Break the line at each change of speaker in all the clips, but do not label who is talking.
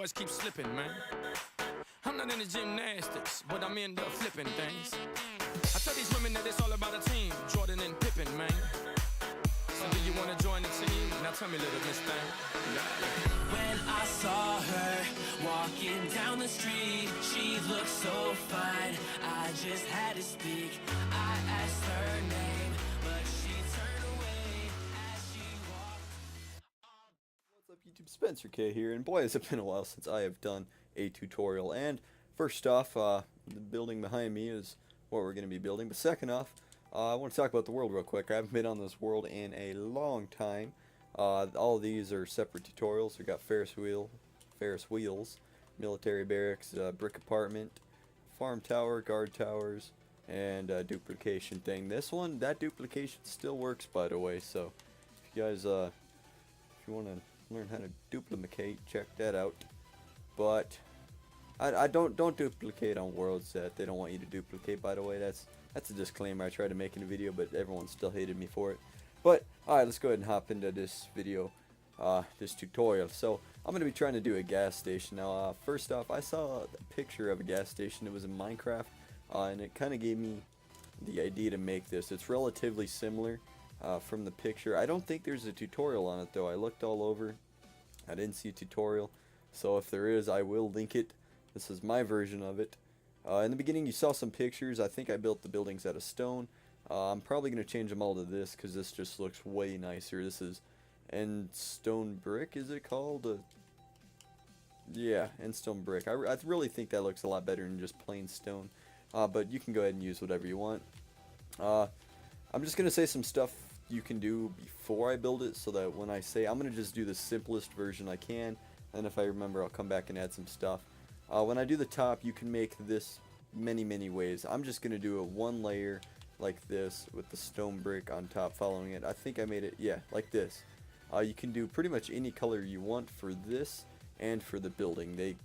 always keep slipping, man. I'm not into gymnastics, but I'm into flipping things. I tell these women that it's all about a team, Jordan and Pippen, man. So do you wanna join the team? Now tell me, little miss thing.
When I saw her walking down the street, she looked so fine, I just had to speak. I asked her name, but she turned away as she walked.
What's up YouTube, Spencer K here, and boy has it been a while since I have done a tutorial. And first off, the building behind me is what we're going to be building, but second off, I want to talk about the world real quick. I haven't been on this world in a long time. All of these are separate tutorials. We've got Ferris wheels, military barracks, brick apartment, farm tower, guard towers, and duplication thing. This one, that duplication still works, by the way, so if you guys, if you want to learn how to duplicate, check that out. But I don't duplicate on worlds that they don't want you to duplicate, by the way. That's a disclaimer I tried to make in a video, but everyone still hated me for it. But alright, let's go ahead and hop into this video, this tutorial. So I'm going to be trying to do a gas station. Now first off, I saw a picture of a gas station. It was in Minecraft, and it kind of gave me the idea to make this. It's relatively similar from the picture. I don't think there's a tutorial on it though. I looked all over, I didn't see a tutorial, so if there is, I will link it. This is my version of it. In the beginning you saw some pictures. I think I built the buildings out of stone. I'm probably going to change them all to this because this just looks way nicer. This is end stone brick, is it called? Yeah, end stone brick. I really think that looks a lot better than just plain stone. But you can go ahead and use whatever you want. I'm just going to say some stuff you can do before I build it, so that when I say, I'm going to just do the simplest version I can, and if I remember I'll come back and add some stuff. When I do the top, you can make this many ways. I'm just going to do a one layer like this with the stone brick on top following it. I think I made it, yeah, like this. You can do pretty much any color you want for this and for the building.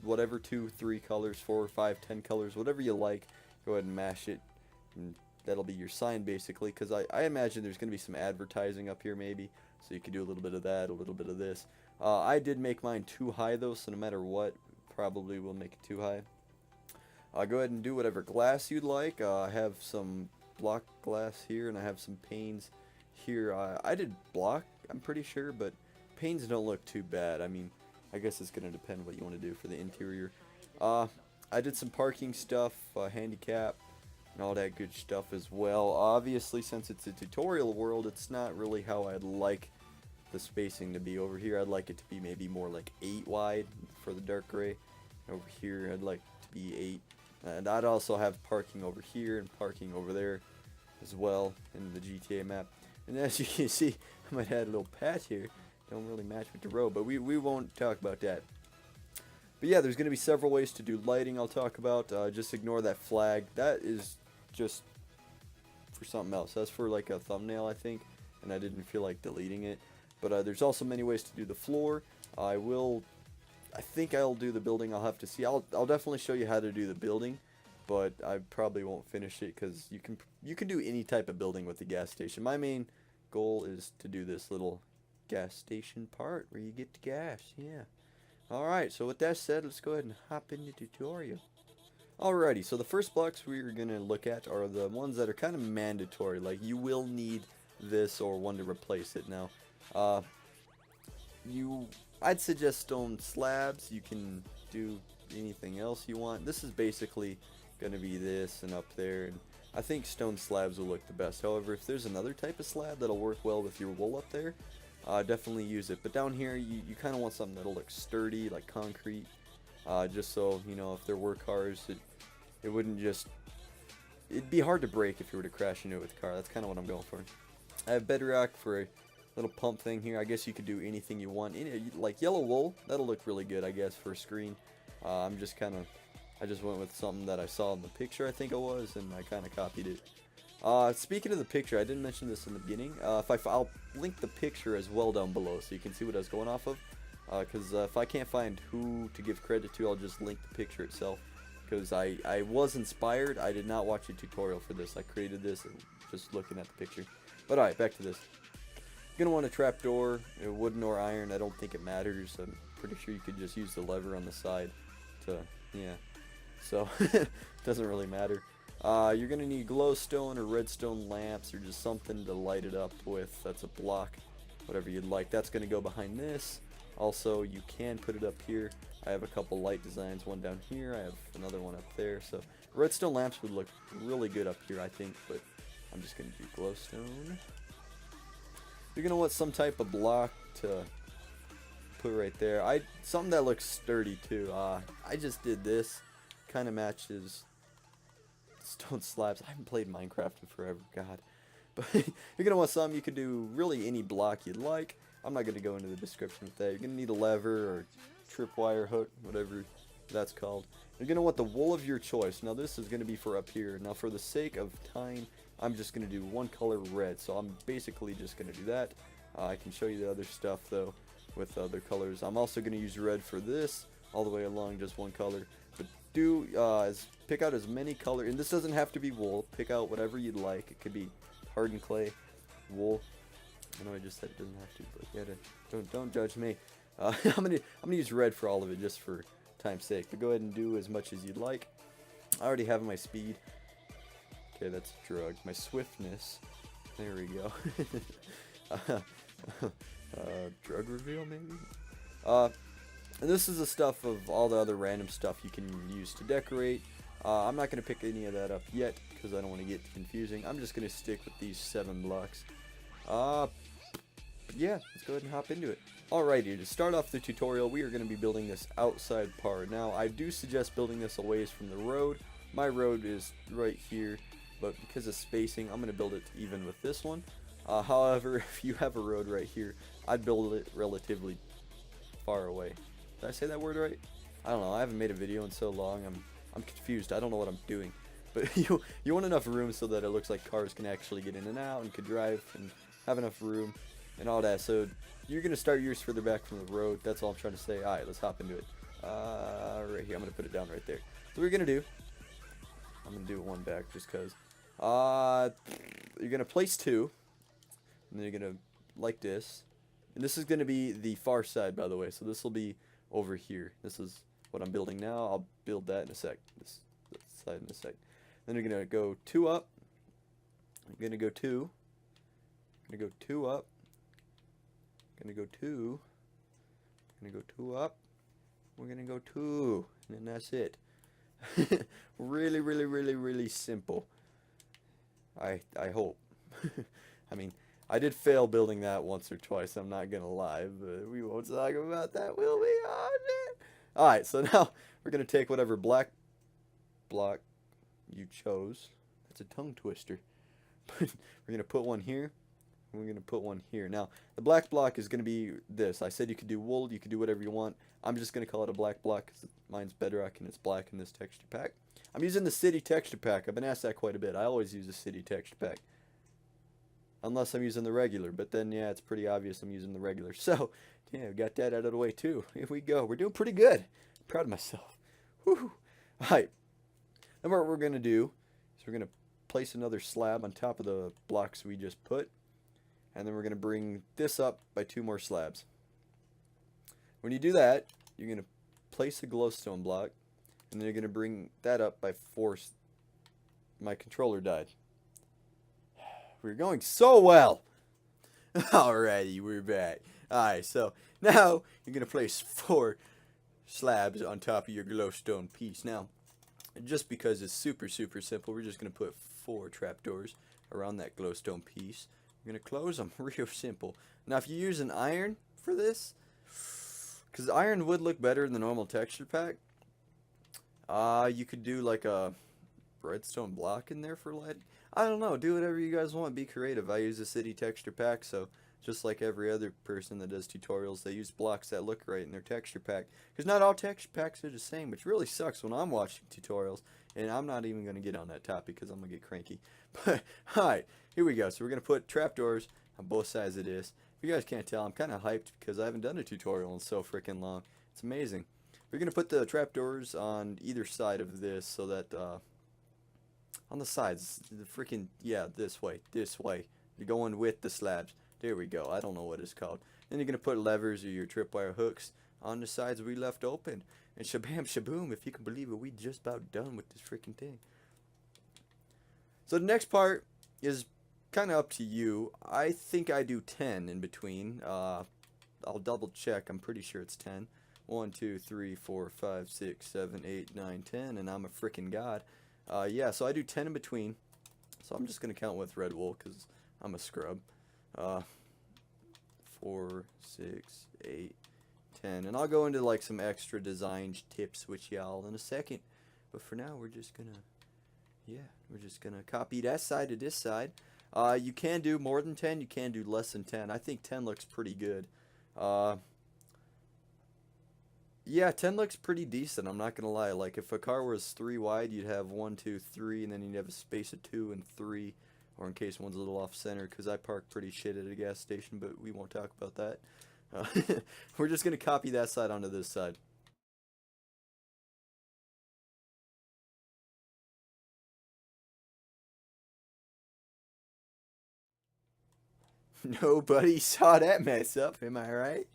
Whatever 2, 3 colors, 4, 5, 10 colors, whatever you like, go ahead and mash it, and that'll be your sign basically, because I imagine there's going to be some advertising up here maybe, so you can do a little bit of that, a little bit of this. I did make mine too high though, so no matter what, probably will make it too high. Go ahead and do whatever glass you'd like. I have some block glass here, and I have some panes here. I did block, I'm pretty sure, but panes don't look too bad. I mean, I guess it's going to depend what you want to do for the interior. I did some parking stuff, handicap, and all that good stuff as well. Obviously, since it's a tutorial world, it's not really how I'd like the spacing to be. Over here, I'd like it to be maybe more like 8 wide for the dark gray. Over here, I'd like it to be 8. And I'd also have parking over here and parking over there as well in the GTA map. And as you can see, I might add a little patch here. Don't really match with the road, but we won't talk about that. But yeah, there's going to be several ways to do lighting I'll talk about. Just ignore that flag. That is just for something else. That's for like a thumbnail, I think, and I didn't feel like deleting it. But there's also many ways to do the floor. I think I'll do the building. I'll have to see. I'll definitely show you how to do the building, but I probably won't finish it because you can do any type of building with the gas station. My main goal is to do this little gas station part where you get the gas. Yeah. Alright, so with that said, let's go ahead and hop into the tutorial. Alrighty, so the first blocks we're going to look at are the ones that are kind of mandatory. Like, you will need this or one to replace it. Now, I'd suggest stone slabs. You can do anything else you want. This is basically going to be this and up there, and I think stone slabs will look the best. However, if there's another type of slab that'll work well with your wool up there, definitely use it. But down here, you kind of want something that'll look sturdy, like concrete, just so, you know, if there were cars, it wouldn't just, it'd be hard to break if you were to crash into it with a car. That's kind of what I'm going for. I have bedrock for a little pump thing here. I guess you could do anything you want. Like yellow wool, that'll look really good, I guess, for a screen. I just went with something that I saw in the picture, I think it was, and I kind of copied it. Speaking of the picture, I didn't mention this in the beginning. I'll link the picture as well down below so you can see what I was going off of. Because if I can't find who to give credit to, I'll just link the picture itself. Because I was inspired. I did not watch a tutorial for this. I created this just looking at the picture. But alright, back to this. You're going to want a trapdoor, wooden or iron. I don't think it matters. pretty sure you could just use the lever on the side to, yeah. So, doesn't really matter. You're going to need glowstone or redstone lamps or just something to light it up with. That's a block, whatever you'd like. That's going to go behind this. Also, you can put it up here. I have a couple light designs, one down here. I have another one up there. So, redstone lamps would look really good up here, I think, but I'm just going to do glowstone. You're going to want some type of block to put right there. Something that looks sturdy too. I just did this. Kind of matches stone slabs. I haven't played Minecraft in forever, God. But you're gonna want some. You could do really any block you'd like. I'm not gonna go into the description with that. You're gonna need a lever or tripwire hook, whatever that's called. You're gonna want the wool of your choice. Now this is gonna be for up here. Now for the sake of time, I'm just gonna do one color, red. So I'm basically just gonna do that. I can show you the other stuff though with other colors. I'm also gonna use red for this all the way along, just one color. But pick out as many color, and this doesn't have to be wool. Pick out whatever you'd like. It could be hardened clay, wool. I know I just said it doesn't have to, but yeah, don't judge me. I'm gonna use red for all of it just for time's sake. But go ahead and do as much as you'd like. I already have my speed. Okay, that's a drug. My swiftness. There we go. Drug reveal maybe. And this is the stuff of all the other random stuff you can use to decorate. I'm not going to pick any of that up yet because I don't want to get confusing. I'm just going to stick with these 7 blocks. But yeah, let's go ahead and hop into it. Alrighty, to start off the tutorial, we are going to be building this outside part. Now, I do suggest building this a ways from the road. My road is right here, but because of spacing, I'm going to build it even with this one. However, if you have a road right here, I'd build it relatively far away. Did I say that word right? I don't know. I haven't made a video in so long. I'm confused. I don't know what I'm doing. But you want enough room so that it looks like cars can actually get in and out and could drive and have enough room and all that. So you're gonna start yours further back from the road. That's all I'm trying to say. All right, let's hop into it. Right here. I'm gonna put it down right there. So we're gonna do. I'm gonna do one back just cause. You're gonna place 2, and then you're gonna like this, and this is gonna be the far side, by the way. So this will be over here. This is what I'm building now. I'll build that in a sec. This side in a sec. Then you're gonna go 2 up. I'm gonna go 2. I'm gonna go 2 up. I'm gonna go 2. I'm gonna go 2 up. We're gonna go 2, and then that's it. really simple. I hope. I mean, I did fail building that once or twice, I'm not gonna lie, but we won't talk about that, will we? Oh, shit. Alright, so now we're gonna take whatever black block you chose. That's a tongue twister. We're gonna put one here, and we're gonna put one here. Now, the black block is gonna be this. I said you could do wool, you could do whatever you want. I'm just gonna call it a black block because mine's bedrock and it's black in this texture pack. I'm using the city texture pack. I've been asked that quite a bit. I always use the city texture pack. Unless I'm using the regular, but then yeah, it's pretty obvious I'm using the regular. So, yeah, we got that out of the way too. Here we go. We're doing pretty good. I'm proud of myself. Whew. Alright. Then what we're going to do is we're going to place another slab on top of the blocks we just put. And then we're going to bring this up by 2 more slabs. When you do that, you're going to place a glowstone block. And then you're going to bring that up by 4. My controller died. We're going so well. Alrighty, we're back. Alright, so now you're going to place 4 slabs on top of your glowstone piece. Now, just because it's super simple, we're just going to put 4 trapdoors around that glowstone piece. We're going to close them. Real simple. Now, if you use an iron for this, because iron would look better in the normal texture pack, you could do like a redstone block in there for lighting. I don't know, do whatever you guys want, be creative. I use a city texture pack, so just like every other person that does tutorials, they use blocks that look right in their texture pack. Because not all texture packs are the same, which really sucks when I'm watching tutorials, and I'm not even going to get on that topic because I'm going to get cranky. But, alright, here we go. So we're going to put trapdoors on both sides of this. If you guys can't tell, I'm kind of hyped because I haven't done a tutorial in so freaking long. It's amazing. We're going to put the trapdoors on either side of this so that, on the sides, the freaking, yeah, this way. You're going with the slabs. There we go. I don't know what it's called. Then you're going to put levers or your tripwire hooks on the sides we left open. And shabam shaboom, if you can believe it, we just about done with this freaking thing. So the next part is kind of up to you. I think I do 10 in between. I'll double check. I'm pretty sure it's 10. 1, 2, 3, 4, 5, 6, 7, 8, 9, 10, and I'm a freaking god. Yeah, so I do 10 in between. So I'm just going to count with red wool because I'm a scrub. 4, 6, 8, 10. And I'll go into like some extra design tips with y'all in a second. But for now, we're just going to, yeah, we're just going to copy that side to this side. You can do more than 10. You can do less than 10. I think 10 looks pretty good. Yeah, 10 looks pretty decent, I'm not gonna lie. Like, if a car was 3 wide, you'd have 1, 2, 3, and then you'd have a space of 2 and 3, or in case one's a little off center, because I park pretty shit at a gas station, but we won't talk about that. We're just gonna copy that side onto this side. Nobody saw that mess up, am I right?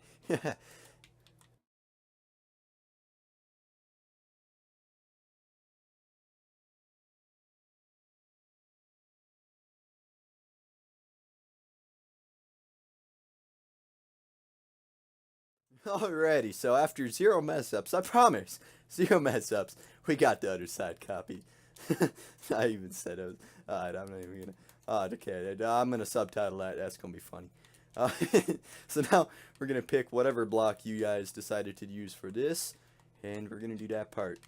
Alrighty, so after 0 mess ups, I promise, 0 mess ups, we got the other side copied. I even said it was, alright, I'm not even gonna, okay, I'm gonna subtitle that, that's gonna be funny. Uh, so now, we're gonna pick whatever block you guys decided to use for this, and we're gonna do that part.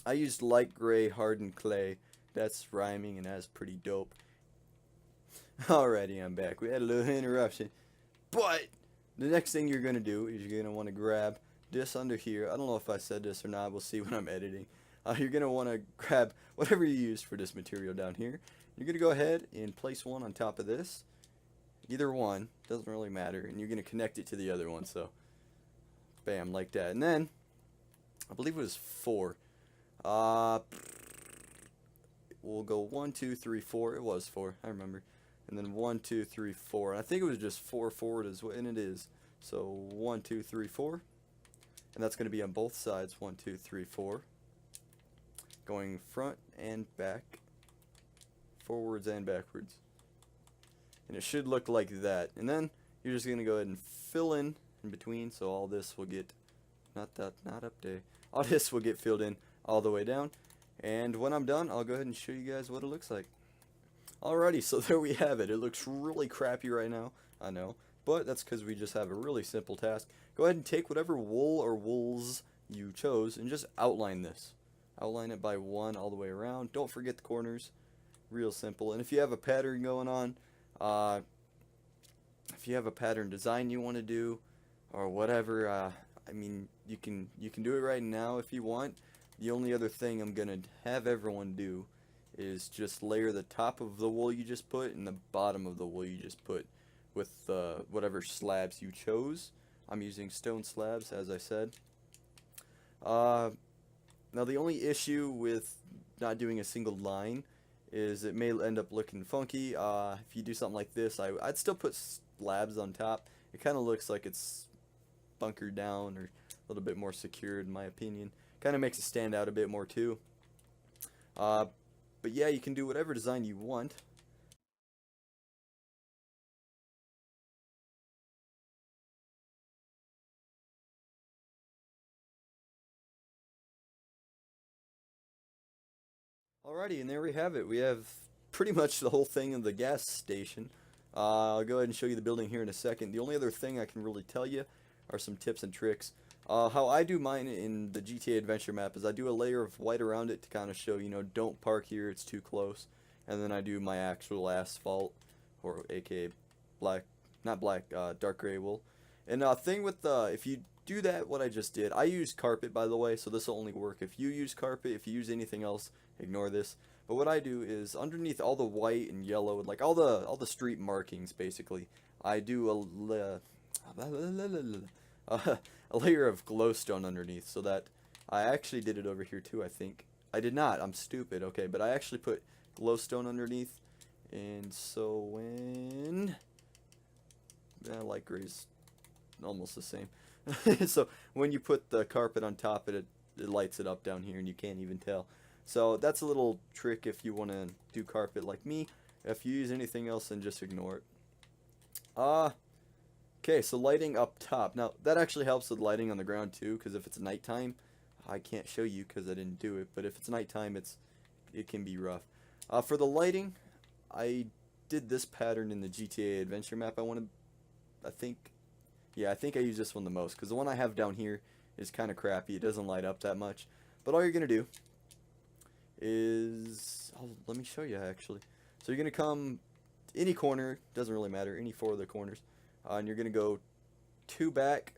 I used light gray hardened clay, that's rhyming and that's pretty dope. Alrighty, I'm back, we had a little interruption, but the next thing you're going to do is you're going to want to grab this under here. I don't know if I said this or not. We'll see when I'm editing. You're going to want to grab whatever you used for this material down here. You're going to go ahead and place one on top of this. Either one. Doesn't really matter. And you're going to connect it to the other one. So, bam, like that. And then, I believe it was 4. We'll go 1, 2, 3, 4. It was 4. I remember. And then 1, 2, 3, 4. And I think it was just 4 forward as well, and it is. So 1, 2, 3, 4. And that's going to be on both sides. 1, 2, 3, 4. Going front and back. Forwards and backwards. And it should look like that. And then you're just going to go ahead and fill in between. So all this will get, not up there. All this will get filled in all the way down. And when I'm done, I'll go ahead and show you guys what it looks like. Alrighty, so there we have it. It looks really crappy right now, I know, but that's because we just have a really simple task. Go ahead and take whatever wool or wools you chose and just outline this. Outline it by 1 all the way around. Don't forget the corners. Real simple. And if you have a pattern going on, if you have a pattern design you want to do, or whatever, I mean, you can do it right now if you want. The only other thing I'm gonna have everyone do is just layer the top of the wool you just put and the bottom of the wool you just put with whatever slabs you chose. I'm using stone slabs, as I said. Now the only issue with not doing a single line is it may end up looking funky. If you do something like this, I'd still put slabs on top. It kind of looks like it's bunkered down or a little bit more secured, in my opinion. Kind of makes it stand out a bit more too. But yeah, you can do whatever design you want. Alrighty, and there we have it. We have pretty much the whole thing of the gas station. I'll go ahead and show you the building here in a second. The only other thing I can really tell you are some tips and tricks. How I do mine in the GTA Adventure map is I do a layer of white around it to kind of show, you know, don't park here, it's too close. And then I do my actual asphalt, or aka black, not black, dark gray wool. And thing with, if you do that, what I just did, I use carpet, by the way, so this will only work if you use carpet. If you use anything else, ignore this. But what I do is underneath all the white and yellow, like all the street markings, basically, I do a layer of glowstone underneath, so that I actually did it over here too, I think. I did not, I'm stupid, okay, but I actually put glowstone underneath, and so when, light gray's almost the same. So when you put the carpet on top of it, it lights it up down here and you can't even tell. So that's a little trick if you want to do carpet like me. If you use anything else, then just ignore it. Okay, so lighting up top. Now, that actually helps with lighting on the ground too, because if it's nighttime, I can't show you because I didn't do it, but if it's nighttime, it can be rough. For the lighting, I did this pattern in the GTA Adventure map. I think I use this one the most, because the one I have down here is kind of crappy. It doesn't light up that much. But all you're going to do is, let me show you actually. So you're going to come any corner, doesn't really matter, any 4 of the corners, and you're going to go 2 back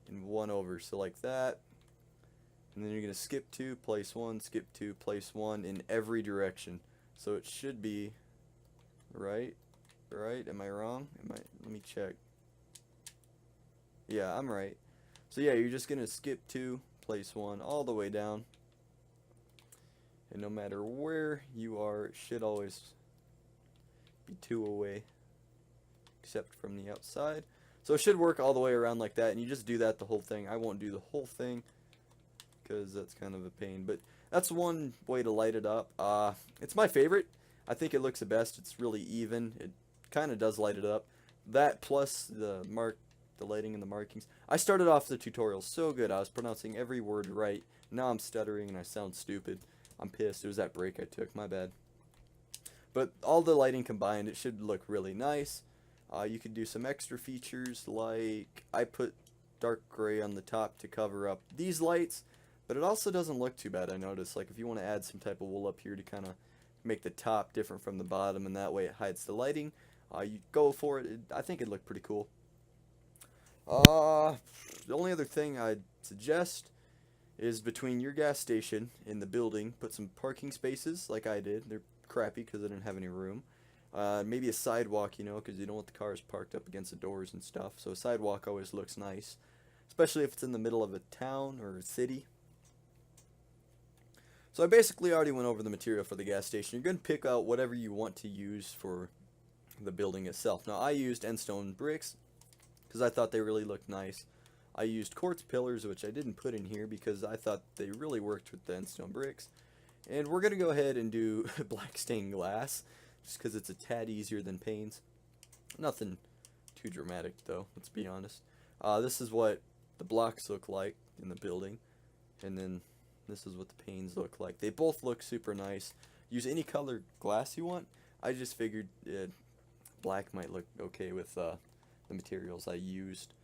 and 1 over, so like that. And then you're going to skip 2, place 1, skip 2, place 1 in every direction. So it should be right? Am I wrong? Let me check. Yeah, I'm right. So yeah, you're just going to skip 2, place 1 all the way down. And no matter where you are, it should always be 2 away, except from the outside. So it should work all the way around like that, and you just do that the whole thing. I won't do the whole thing because that's kind of a pain, but that's one way to light it up. It's my favorite. I think it looks the best. It's really even. It kind of does light it up. That plus the lighting and the markings. I started off the tutorial so good. I was pronouncing every word right. Now I'm stuttering and I sound stupid. I'm pissed. It was that break I took. My bad. But all the lighting combined, it should look really nice. You could do some extra features, like I put dark gray on the top to cover up these lights, but it also doesn't look too bad, I noticed. Like if you want to add some type of wool up here to kind of make the top different from the bottom, and that way it hides the lighting, you go for it. I think it'd look pretty cool. The only other thing I'd suggest is between your gas station and the building, put some parking spaces like I did. They're crappy because I didn't have any room. Maybe a sidewalk, you know, because you don't want the cars parked up against the doors and stuff. So a sidewalk always looks nice, especially if it's in the middle of a town or a city. So I basically already went over the material for the gas station. You're going to pick out whatever you want to use for the building itself. Now I used endstone bricks because I thought they really looked nice. I used quartz pillars, which I didn't put in here because I thought they really worked with the endstone bricks. And we're going to go ahead and do black stained glass, just because it's a tad easier than panes. Nothing too dramatic though, let's be honest. This is what the blocks look like in the building, and then this is what the panes look like. They both look super nice. Use any color glass you want. I just figured black might look okay with the materials I used.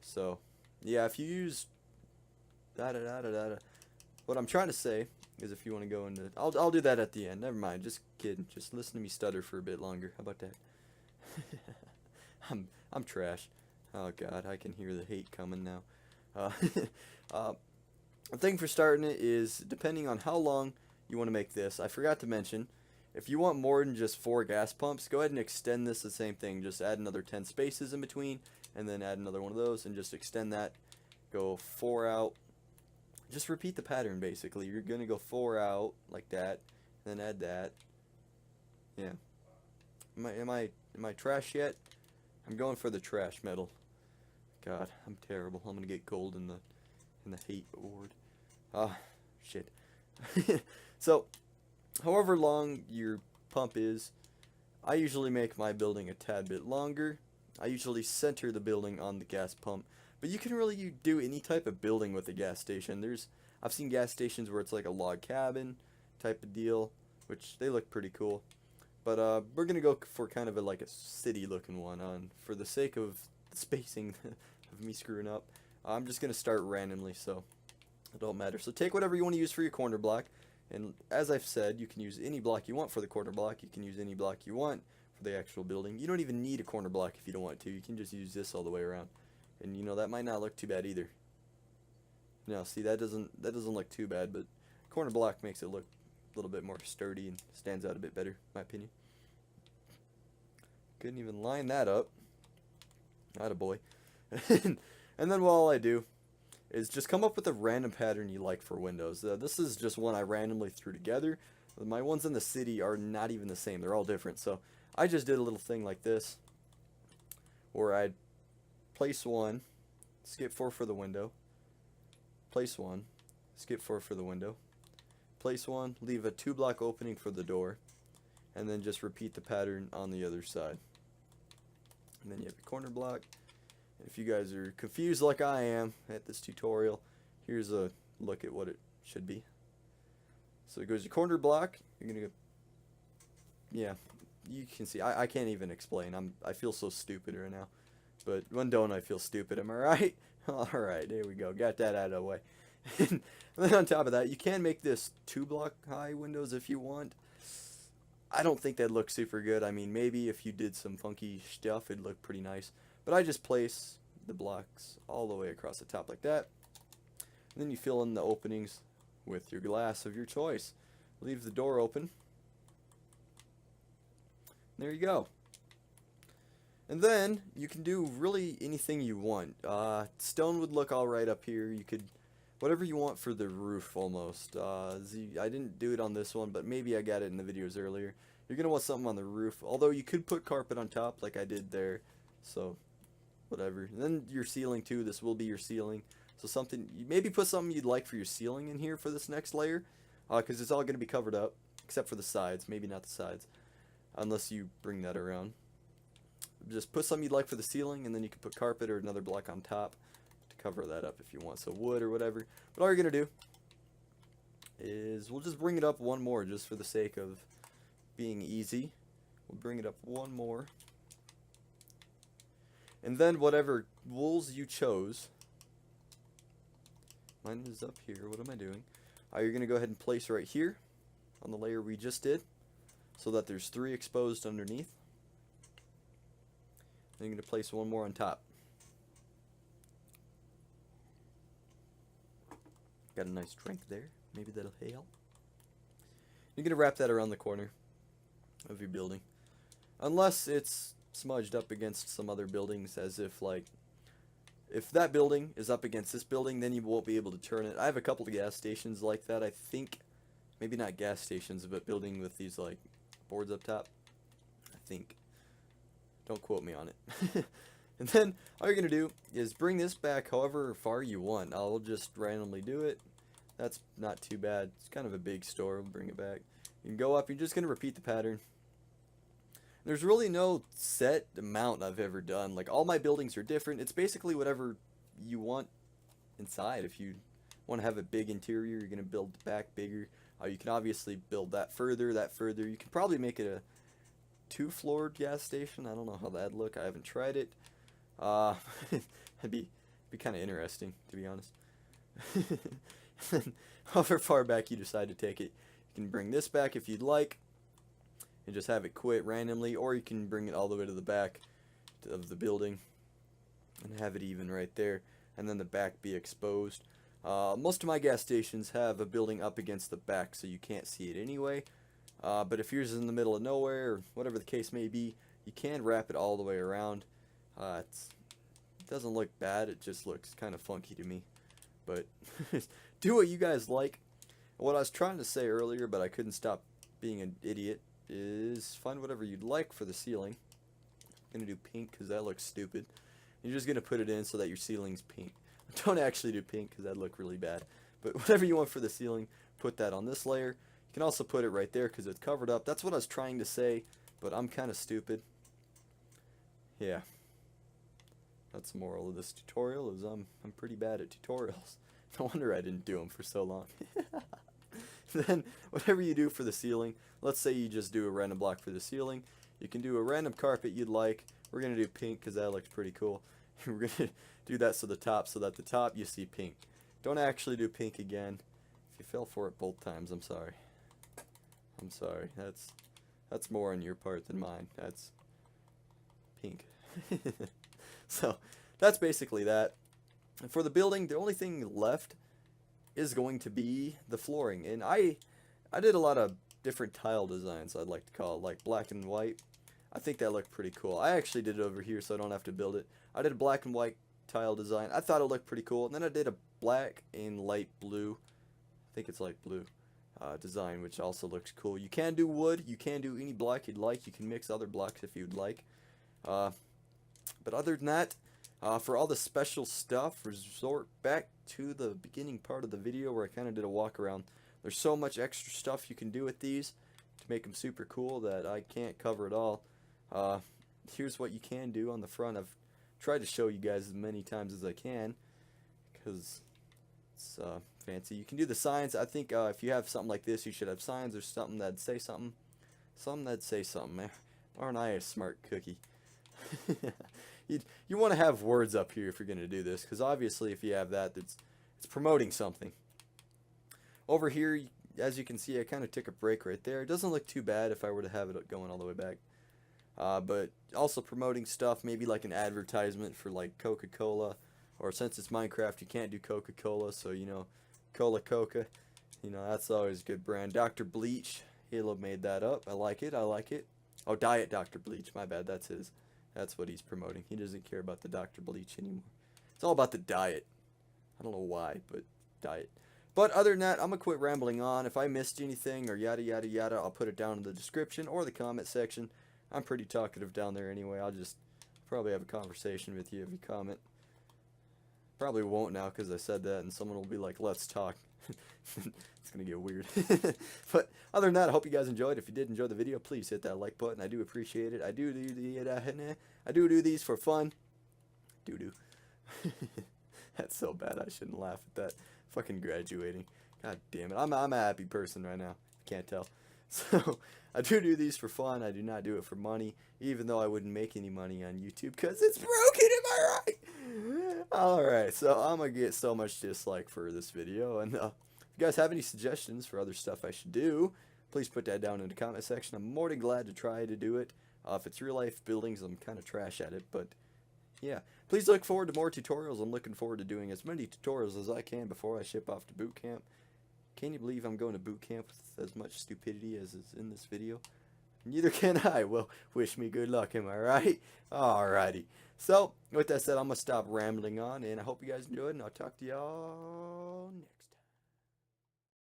So yeah, if you use what I'm trying to say is, if you want to go into, I'll do that at the end. Never mind, just kidding. Just listen to me stutter for a bit longer. How about that? I'm trash. Oh god, I can hear the hate coming now. The thing for starting it is, depending on how long you want to make this, I forgot to mention, if you want more than just 4 gas pumps, go ahead and extend this the same thing. Just add another 10 spaces in between, and then add another one of those, and just extend that. Go 4 out. Just repeat the pattern basically. You're gonna go 4 out like that, then add that. Yeah. Am I trash yet? I'm going for the trash metal. God, I'm terrible. I'm gonna get gold in the hate award. Shit. So, however long your pump is, I usually make my building a tad bit longer. I usually center the building on the gas pump. But you can really do any type of building with a gas station. I've seen gas stations where it's like a log cabin type of deal, which they look pretty cool. But we're gonna go for kind of like a city looking one. For the sake of the spacing of me screwing up, I'm just gonna start randomly, so it don't matter. So take whatever you want to use for your corner block, and as I've said, you can use any block you want for the corner block. You can use any block you want for the actual building. You don't even need a corner block if you don't want to. You can just use this all the way around. And you know, that might not look too bad either. No, see, that doesn't look too bad, but corner block makes it look a little bit more sturdy and stands out a bit better, in my opinion. Couldn't even line that up. Attaboy. And then all I do is just come up with a random pattern you like for windows. This is just one I randomly threw together. My ones in the city are not even the same. They're all different. So I just did a little thing like this, where I'd place 1, skip 4 for the window, place 1, skip 4 for the window, place 1, leave a 2-block opening for the door, and then just repeat the pattern on the other side. And then you have your corner block. And if you guys are confused like I am at this tutorial, here's a look at what it should be. So it goes your corner block. You're gonna go, yeah, you can see. I can't even explain. I feel so stupid right now. But when don't I feel stupid? Am I right? All right, there we go. Got that out of the way. And then on top of that, you can make this 2-block high windows if you want. I don't think that looks super good. I mean, maybe if you did some funky stuff, it'd look pretty nice. But I just place the blocks all the way across the top like that. And then you fill in the openings with your glass of your choice. Leave the door open. There you go. And then you can do really anything you want. Stone would look alright up here. You could, whatever you want for the roof almost. I didn't do it on this one, but maybe I got it in the videos earlier. You're going to want something on the roof, although you could put carpet on top like I did there. So, whatever. And then your ceiling too, this will be your ceiling. So something, maybe put something you'd like for your ceiling in here for this next layer. Because it's all going to be covered up, except for the sides. Maybe not the sides, unless you bring that around. Just put something you'd like for the ceiling, and then you can put carpet or another block on top to cover that up if you want. So wood or whatever. But all you're going to do is we'll just bring it up one more just for the sake of being easy. We'll bring it up one more. And then whatever wools you chose, mine is up here. What am I doing? You're going to go ahead and place right here on the layer we just did so that there's 3 exposed underneath. Then you're going to place one more on top. Got a nice drink there. Maybe that'll help. You're going to wrap that around the corner of your building. Unless it's smudged up against some other buildings, as if like, if that building is up against this building, then you won't be able to turn it. I have a couple of gas stations like that, I think. Maybe not gas stations, but building with these like boards up top. I think. Don't quote me on it. And then all you're going to do is bring this back however far you want. I'll just randomly do it. That's not too bad. It's kind of a big store. We'll bring it back. You can go up. You're just going to repeat the pattern. There's really no set amount I've ever done. Like, all my buildings are different. It's basically whatever you want inside. If you want to have a big interior, you're going to build the back bigger. You can obviously build that further. You can probably make it a 2-floored gas station. I don't know how that'd look. I haven't tried it. It'd be kind of interesting, to be honest. However far back you decide to take it, you can bring this back if you'd like, and just have it quit randomly, or you can bring it all the way to the back of the building and have it even right there, and then the back be exposed. Most of my gas stations have a building up against the back, so you can't see it anyway. But if yours is in the middle of nowhere, or whatever the case may be, you can wrap it all the way around. It doesn't look bad, it just looks kind of funky to me. But do what you guys like. What I was trying to say earlier, but I couldn't stop being an idiot, is find whatever you'd like for the ceiling. I'm going to do pink because that looks stupid. You're just going to put it in so that your ceiling's pink. Don't actually do pink because that'd look really bad. But whatever you want for the ceiling, put that on this layer. You can also put it right there because it's covered up. That's what I was trying to say, but I'm kind of stupid. Yeah. That's the moral of this tutorial, is I'm pretty bad at tutorials. No wonder I didn't do them for so long. Then, whatever you do for the ceiling, let's say you just do a random block for the ceiling. You can do a random carpet you'd like. We're going to do pink because that looks pretty cool. We're going to do that so that the top you see pink. Don't actually do pink again. If you fell for it both times, I'm sorry. I'm sorry. That's more on your part than mine. That's pink. So, that's basically that. And for the building, the only thing left is going to be the flooring. And I did a lot of different tile designs, I'd like to call it, like black and white. I think that looked pretty cool. I actually did it over here so I don't have to build it. I did a black and white tile design. I thought it looked pretty cool. And then I did a black and light blue, I think it's light blue, design, which also looks cool. You can do wood. You can do any block you'd like. You can mix other blocks if you'd like. But other than that, For all the special stuff, resort back to the beginning part of the video where I kind of did a walk around. There's so much extra stuff you can do with these to make them super cool that I can't cover it all. Here's what you can do on the front. I've tried to show you guys as many times as I can because it's fancy. You can do the signs. I think if you have something like this, you should have signs or something that'd say something. Something that'd say something, man. Aren't I a smart cookie? You want to have words up here if you're going to do this, because obviously if you have that, it's promoting something. Over here, as you can see, I kind of took a break right there. It doesn't look too bad if I were to have it going all the way back. But also promoting stuff, maybe like an advertisement for like Coca-Cola, or since it's Minecraft, you can't do Coca-Cola, so you know, Coca. You know, that's always a good brand. Dr. Bleach, Halo made that up. I like it. Oh, Diet Dr. Bleach, my bad, that's his. That's what he's promoting. He doesn't care about the Dr. Bleach anymore. It's all about the diet. I don't know why, but diet. But other than that, I'm going to quit rambling on. If I missed anything or yada yada yada, I'll put it down in the description or the comment section. I'm pretty talkative down there anyway. I'll just probably have a conversation with you if you comment. Probably won't now because I said that and someone will be like, let's talk. It's going to get weird. But other than that, I hope you guys enjoyed. If you did enjoy the video, please hit that like button. I do appreciate it. I do do these for fun. That's so bad. I shouldn't laugh at that. Fucking graduating. God damn it. I'm a happy person right now. Can't tell. So, I do these for fun. I do not do it for money, even though I wouldn't make any money on YouTube because it's broken, am I right? Alright, so I'm going to get so much dislike for this video, and if you guys have any suggestions for other stuff I should do, please put that down in the comment section. I'm more than glad to try to do it. If it's real life buildings, I'm kind of trash at it, but yeah. Please look forward to more tutorials. I'm looking forward to doing as many tutorials as I can before I ship off to boot camp. Can you believe I'm going to boot camp with as much stupidity as is in this video? Neither can I. Well, wish me good luck, am I right? Alrighty. So, with that said, I'm going to stop rambling on, and I hope you guys enjoyed, and I'll talk to y'all next.